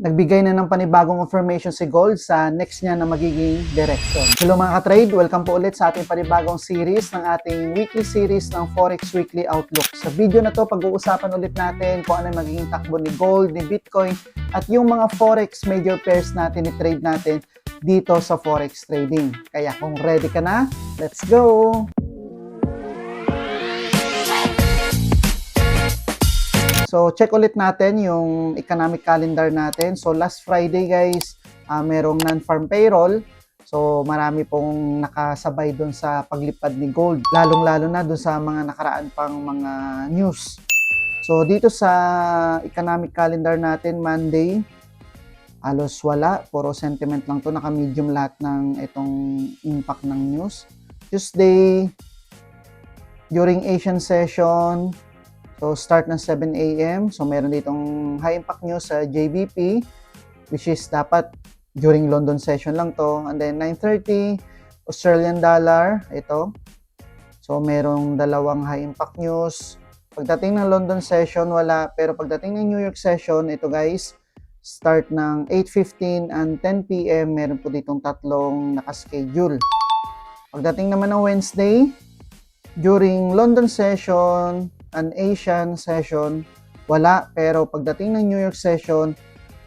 nagbigay na ng panibagong information si Gold sa next niya na magiging direction. Hello mga ka-trade, welcome po ulit sa ating panibagong series ng ating weekly series ng Forex Weekly Outlook. Sa video na to, pag-uusapan ulit natin kung ano yung magiging takbo ni Gold, ni Bitcoin, at yung mga Forex major pairs natin, i-trade natin dito sa Forex trading. Kaya kung ready ka na, let's go! So, check ulit natin yung economic calendar natin. So, last Friday guys, merong non-farm payroll. So, marami pong nakasabay dun sa paglipad ni Gold. Lalong-lalo na dun sa mga nakaraan pang mga news. So, dito sa economic calendar natin, Monday, halos wala. Puro sentiment lang to. Naka-medium lahat ng itong impact ng news. Tuesday, during Asian session, so, start ng 7 a.m. So, meron ditong high impact news sa JBP, which is dapat during London session lang to. And then, 9:30, Australian dollar, ito. So, merong dalawang high impact news. Pagdating ng London session, wala. Pero pagdating ng New York session, ito guys, start ng 8:15 and 10 p.m. Meron po ditong tatlong nakaschedule. Pagdating naman ng Wednesday, during London session, an Asian session, wala. Pero pagdating ng New York session,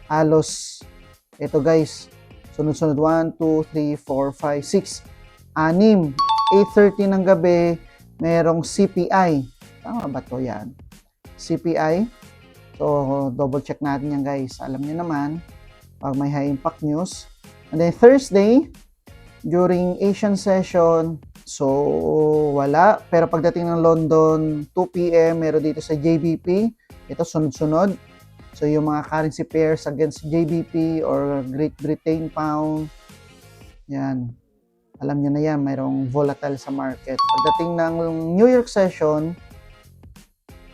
halos, ito guys, sunod-sunod, 1, 2, 3, 4, 5, 6, 6. 8:30 ng gabi, merong CPI. Tama ba to yan? CPI. So, double check natin yan guys. Alam niyo naman, pag may high impact news. And then Thursday, during Asian session, so, wala. Pero pagdating ng London, 2 p.m., meron dito sa JBP. Ito, sunod-sunod. So, yung mga currency pairs against JBP or Great Britain Pound. Yan. Alam nyo na yan, mayroong volatile sa market. Pagdating ng New York session,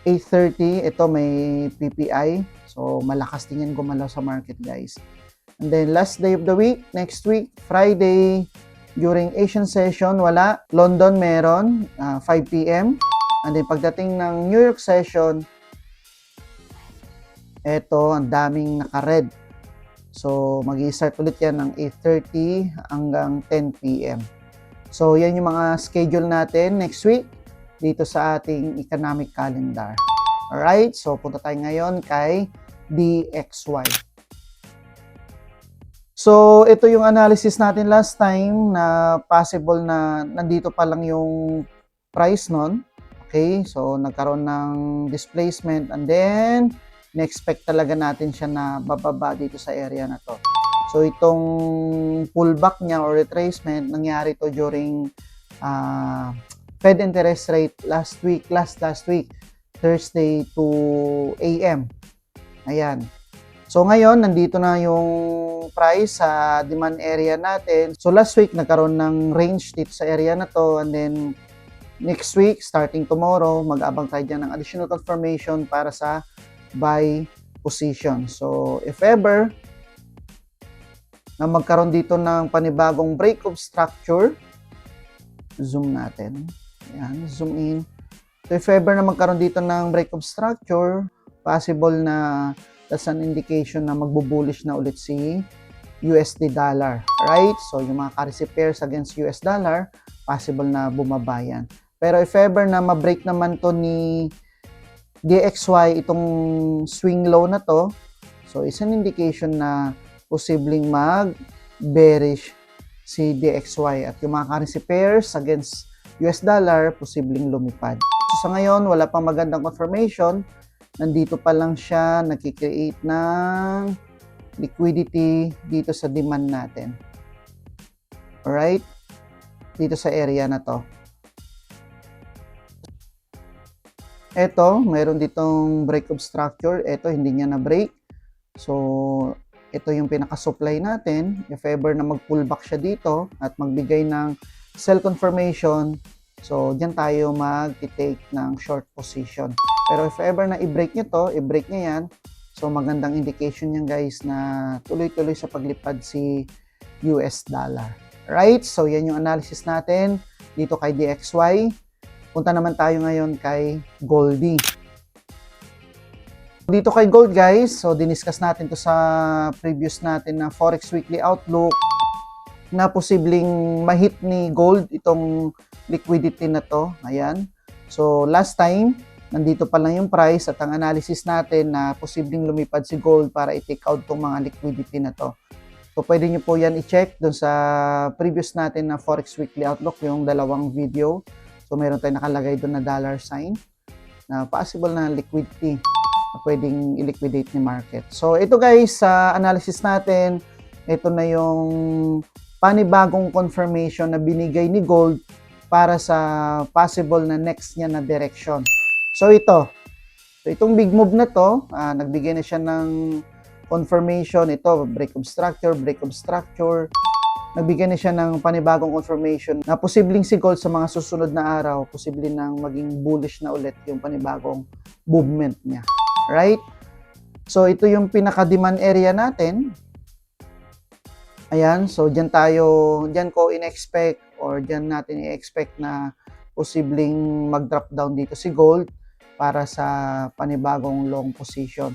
8:30, ito may PPI. So, malakas din yan gumalaw sa market, guys. And then, last day of the week, next week, Friday, during Asian session, wala. London meron, 5 p.m. And then pagdating ng New York session, eto, ang daming naka-red. So, mag-i-start ulit yan ng 8:30 hanggang 10 p.m. So, yan yung mga schedule natin next week dito sa ating economic calendar. Alright, so punta tayo ngayon kay DXY. So, ito yung analysis natin last time na possible na nandito pa lang yung price nun. Okay, so nagkaroon ng displacement and then na-expect talaga natin siya na bababa dito sa area na to. So, itong pullback niya or retracement, nangyari to during Fed interest rate last week, Thursday to AM. Ayan. So ngayon, nandito na yung price sa demand area natin. So last week, nagkaroon ng range dito sa area na to. And then next week, starting tomorrow, mag-abang tayo dyan ng additional confirmation para sa buy position. So if ever na magkaroon dito ng panibagong break of structure, zoom natin. Ayan, zoom in. So if ever na magkaroon dito ng break of structure, possible na that's an indication na magbo-bullish na ulit si USD dollar. Right? So, yung mga currency pairs against US dollar, possible na bumaba yan. Pero if ever na ma-break naman to ni DXY, itong swing low na to, so is an indication na posibleng mag-bearish si DXY. At yung mga currency pairs against US dollar, posibleng lumipad. So, sa ngayon, wala pang magandang confirmation. Nandito pa lang siya, nagki-create ng liquidity dito sa demand natin. Alright? Dito sa area na to. Ito, mayroon ditong break of structure. Ito, hindi niya na-break. So, ito yung pinaka-supply natin. If ever na mag-pullback siya dito at magbigay ng sell confirmation, so, dyan tayo mag-take ng short position. Pero if ever na i-break nyo to, i-break nyo yan, so magandang indication yan guys na tuloy-tuloy sa paglipad si US dollar. Right? So yan yung analysis natin dito kay DXY. Punta naman tayo ngayon kay Goldie. Dito kay gold guys, so diniscuss natin to sa previous natin na Forex Weekly Outlook na posibleng mahit ni gold itong liquidity na to. Ayan. So last time, nandito pa lang yung price at ang analysis natin na posibleng lumipad si gold para i-take out tong mga liquidity na to. So pwede nyo po yan i-check dun sa previous natin na Forex Weekly Outlook, yung dalawang video. So meron tayong nakalagay dun na dollar sign na possible na liquidity na pwedeng i-liquidate ni market. So ito guys, sa analysis natin, ito na yung panibagong confirmation na binigay ni gold para sa possible na next niya na direction. So itong big move na to, nagbigay na siya ng confirmation. Ito, break of structure. Nagbigay na siya ng panibagong confirmation na posibleng si gold sa mga susunod na araw, posibleng nang maging bullish na ulit yung panibagong movement niya. Right? So ito yung pinaka-demand area natin. Ayan, so diyan ko in-expect or diyan natin i-expect na posibleng mag-drop down dito si gold para sa panibagong long position.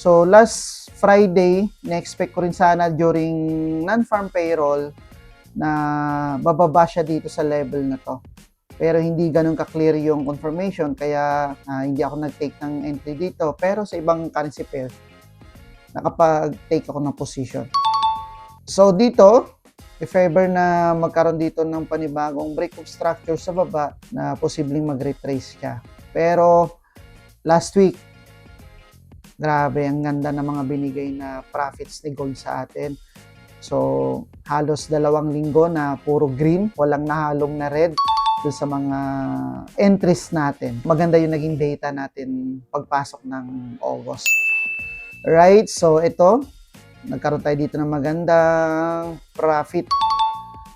So last Friday, na-expect ko rin sana during non-farm payroll na bababa siya dito sa level na to. Pero hindi ganun ka-clear yung confirmation kaya hindi ako nag-take ng entry dito. Pero sa ibang currency pair, nakapag-take ako ng position. So dito, if ever na magkaroon dito ng panibagong break of structure sa baba na posibleng mag-retrace siya. Pero last week, grabe, ang ganda ng mga binigay na profits ni gold sa atin. So halos 2 linggo na puro green, walang nahalong na red dun sa mga entries natin. Maganda yung naging data natin pagpasok ng August. Right, so ito, nagkaroon tayo dito ng magandang profit.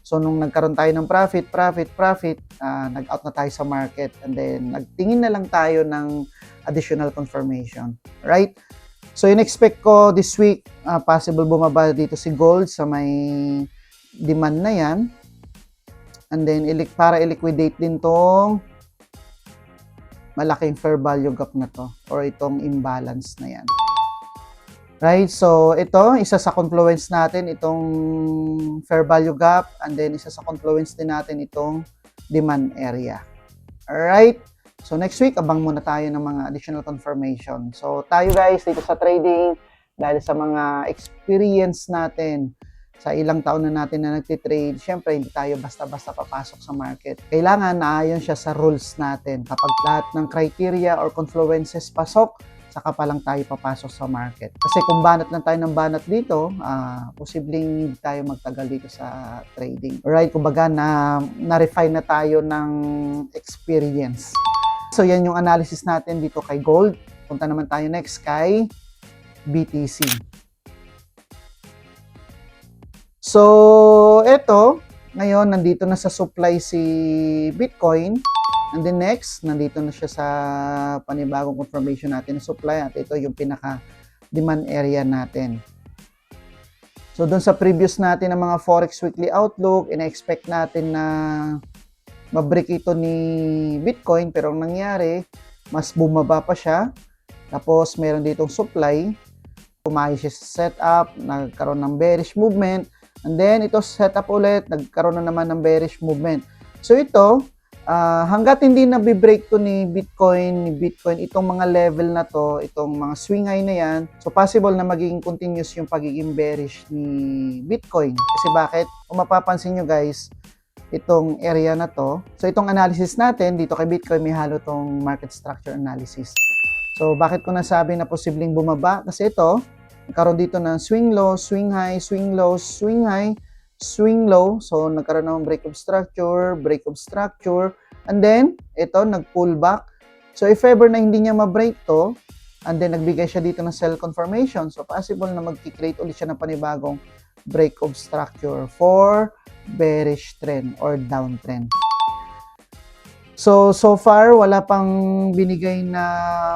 So nung nagkaroon tayo ng profit, nag-out na tayo sa market and then nagtingin na lang tayo ng additional confirmation. Right? So in-expect ko this week, possible bumaba dito si gold sa may demand na yan. And then para i-liquidate din tong malaking fair value gap na to or itong imbalance na yan. Right? So ito, isa sa confluence natin itong fair value gap and then isa sa confluence din natin itong demand area. Alright? So next week, abang muna tayo ng mga additional confirmation. So tayo guys, dito sa trading, dahil sa mga experience natin, sa ilang taon na natin na nagtitrade, syempre hindi tayo basta-basta papasok sa market. Kailangan naayon siya sa rules natin. Kapag lahat ng criteria or confluences pasok, saka pa lang tayo papasok sa market. Kasi kung banat lang tayo ng banat dito, posibleng hindi tayo magtagal dito sa trading. Alright, kumbaga na-refine na tayo ng experience. So yan yung analysis natin dito kay gold. Punta naman tayo next kay BTC. So ito, ngayon nandito na sa supply si Bitcoin. And then next, nandito na siya sa panibagong confirmation natin na supply at ito yung pinaka-demand area natin. So doon sa previous natin ng mga Forex Weekly Outlook, ina-expect natin na mabreak ito ni Bitcoin pero ang nangyari, mas bumaba pa siya. Tapos meron ditong supply, pumayos siya sa setup, nagkaroon ng bearish movement, and then ito setup ulit, nagkaroon na naman ng bearish movement. So ito, hanggat hindi na-break to ni Bitcoin itong mga level na to, itong mga swing high na yan, so possible na magiging continuous yung pagiging bearish ni Bitcoin. Kasi bakit? Kung mapapansin nyo guys, itong area na to, so itong analysis natin dito kay Bitcoin, may halo tong market structure analysis. So bakit ko nasabi na posibleng bumaba? Kasi ito, nagkaroon dito ng swing low, swing high, swing low, swing high, swing low. So nagkaroon ng break of structure, and then ito nag-pull back. So if ever na hindi niya ma-break to, and then nagbigay siya dito ng sell confirmation, so possible na mag-create ulit siya ng panibagong break of structure for bearish trend or downtrend. So far, wala pang binigay na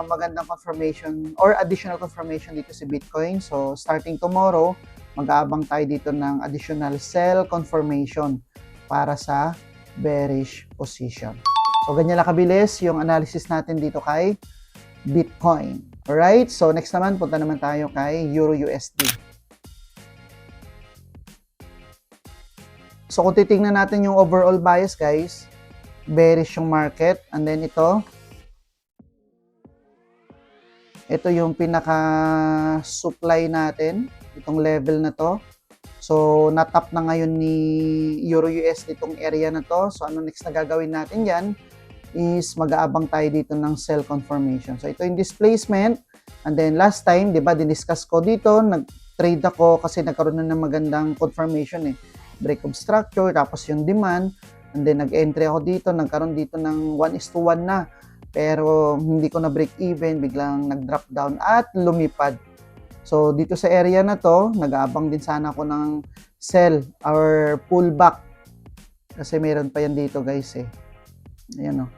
magandang confirmation or additional confirmation dito si Bitcoin. So starting tomorrow, mag-aabang tayo dito ng additional sell confirmation para sa bearish position. So ganyan lang kabilis yung analysis natin dito kay Bitcoin. Alright, so next naman, punta naman tayo kay Euro USD. So kung titingnan natin yung overall bias guys, bearish yung market. And then ito yung pinaka supply natin, itong level na to. So natap na ngayon ni Euro USD itong area na to. So ano next na gagawin natin dyan is mag-aabang tayo dito ng sell confirmation. So ito yung displacement. And then last time, di ba, diniscuss ko dito, nag-trade ako kasi nagkaroon na ng magandang confirmation eh. Break of structure, tapos yung demand. And then nag-entry ako dito, nagkaroon dito ng 1:1 na. Pero hindi ko na break even, biglang nag-drop down at lumipad. So dito sa area na to, nag-aabang din sana ako ng sell or pullback. Kasi meron pa yan dito guys eh. Ayan o.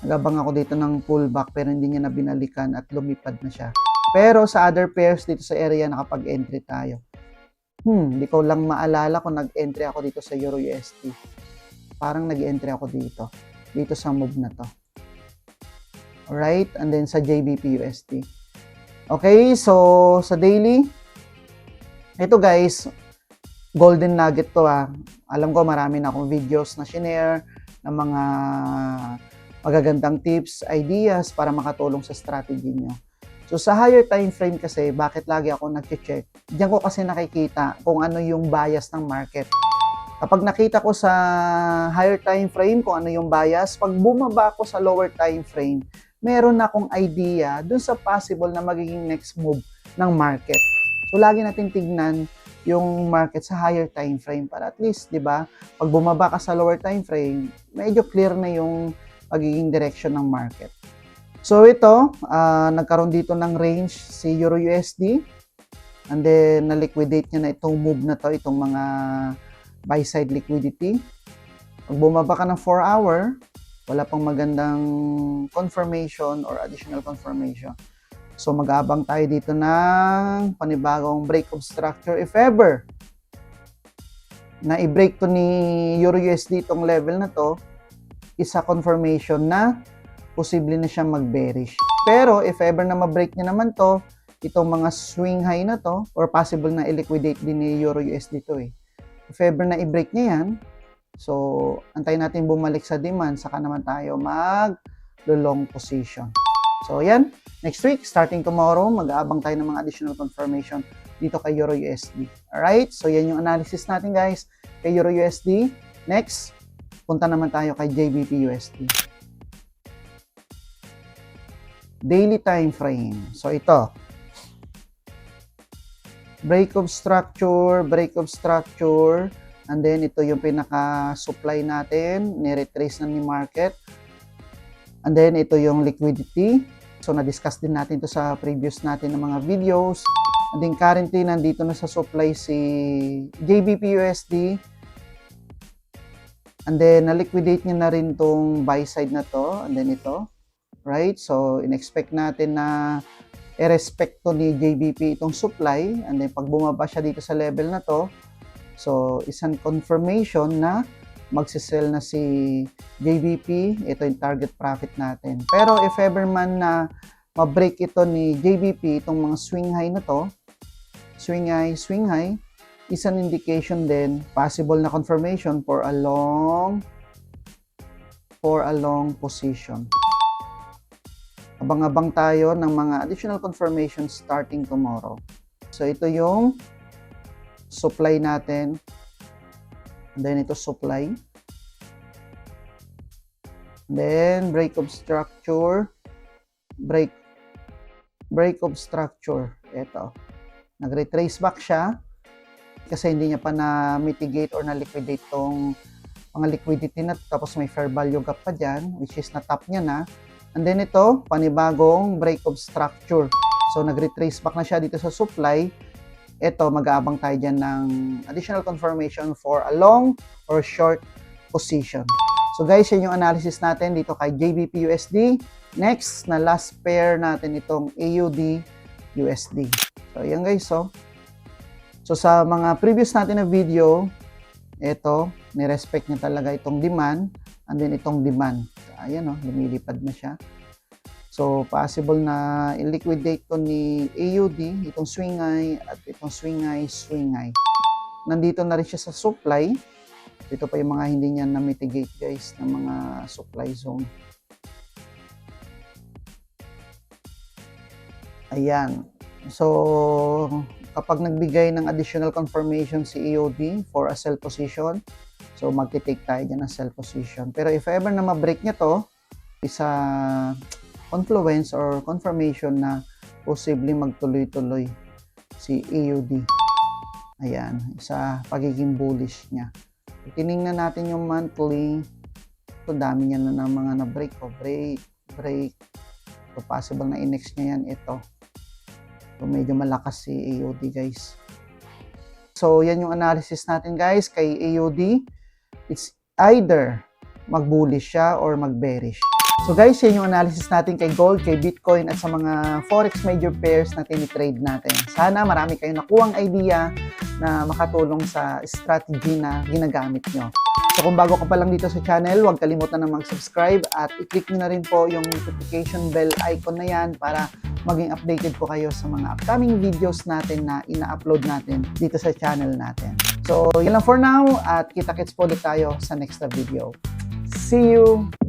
Nag-abang ako dito ng pullback pero hindi niya na binalikan at lumipad na siya. Pero sa other pairs dito sa area nakapag-entry tayo. Hindi ko lang maalala kung nag-entry ako dito sa Euro USD. Parang nag-entry ako dito. Dito sa move na to. Alright, and then sa JBP USD. Okay, so sa daily, ito guys, golden nugget to ah. Alam ko marami na akong videos na shinare ng mga magagandang tips, ideas para makatulong sa strategy nyo. So sa higher time frame kasi, bakit lagi ako nag-check? Diyan ko kasi nakikita kung ano yung bias ng market. Kapag nakita ko sa higher time frame kung ano yung bias, pag bumaba ako sa lower time frame, meron na akong idea dun sa possible na magiging next move ng market. So lagi natin tignan yung market sa higher time frame para at least, 'di ba? Pag bumaba ka sa lower time frame, medyo clear na yung magiging direction ng market. So ito, nagkaroon dito ng range si Euro USD and then na-liquidate niya na itong move na to, itong mga buy side liquidity. Pag bumaba ka ng 4 hour, wala pang magandang confirmation or additional confirmation. So mag-aabang tayo dito ng panibagong break of structure if ever na i-break to ni Euro USD itong level na to, isa confirmation na posible na siyang mag-bearish. Pero if ever na ma-break niya naman to, itong mga swing high na to, or possible na i-liquidate din ni Euro USD to eh. If ever na i-break niya yan, so antayin natin bumalik sa demand, saka naman tayo mag-long position. So yan, next week, starting tomorrow, mag-aabang tayo ng mga additional confirmation dito kay Euro USD. Alright, so yan yung analysis natin guys kay Euro USD. Next, punta naman tayo kay JBP USD. Daily time frame. So ito, break of structure, and then ito yung pinaka-supply natin, ni-retrace na ni market. And then ito yung liquidity. So na-discuss din natin to sa previous natin ng mga videos. And then currently nandito na sa supply si JBP USD. And then na-liquidate niya na rin tong buy side na to, and then ito. Right? So in-expect natin na i-respecto ni JBP itong supply, and then pag bumaba siya dito sa level na to, so isang confirmation na magsisell na si JBP, ito yung target profit natin. Pero if ever man na ma-break ito ni JBP, itong mga swing high na to, swing high, isang indication din, possible na confirmation for a long position. Abang-abang tayo ng mga additional confirmations starting tomorrow. So ito yung supply natin. Then ito supply. Then break of structure. Break of structure. Ito. Nag-retrace back siya kasi hindi niya pa na-mitigate or na-liquidate tong mga liquidity na, tapos may fair value gap pa dyan, which is na-top niya na. And then ito, panibagong break of structure. So nag-retrace back na siya dito sa supply. Ito, mag-aabang tayo dyan ng additional confirmation for a long or short position. So guys, yan yung analysis natin dito kay JBP USD. Next, na last pair natin itong AUD USD. So yan guys, so sa mga previous natin na video, ito, ni-respect niya talaga itong demand, and then itong demand. So, ayan lumilipad na siya. So, possible na i-liquidate to ni AUD, itong swingay at itong swingay. Nandito na rin siya sa supply. Ito pa yung mga hindi niya na-mitigate guys ng mga supply zone. Ayan. So, kapag nagbigay ng additional confirmation si AUD for a sell position, so magti-take tayo dyan ng sell position. Pero if ever na ma-break niya to, isa confluence or confirmation na posibleng magtuloy-tuloy si AUD. Ayan, isa pagiging bullish niya. Tiningnan natin yung monthly. Ito, dami niya na ng mga na-break. Break. So, possible na i-next niya yan ito. So, medyo malakas si AUD guys. So, yan yung analysis natin guys kay AUD. It's either mag-bullish siya or mag-bearish. So guys, yan yung analysis natin kay gold, kay Bitcoin at sa mga forex major pairs na tinitrade natin. Sana marami kayong nakuhang idea na makatulong sa strategy na ginagamit nyo. So kung bago ka pa lang dito sa channel, huwag kalimutan na mag-subscribe at i-click nyo na rin po yung notification bell icon na yan para maging updated po kayo sa mga upcoming videos natin na ina-upload natin dito sa channel natin. So yan lang for now at kita-kits po ulit tayo sa next na video. See you!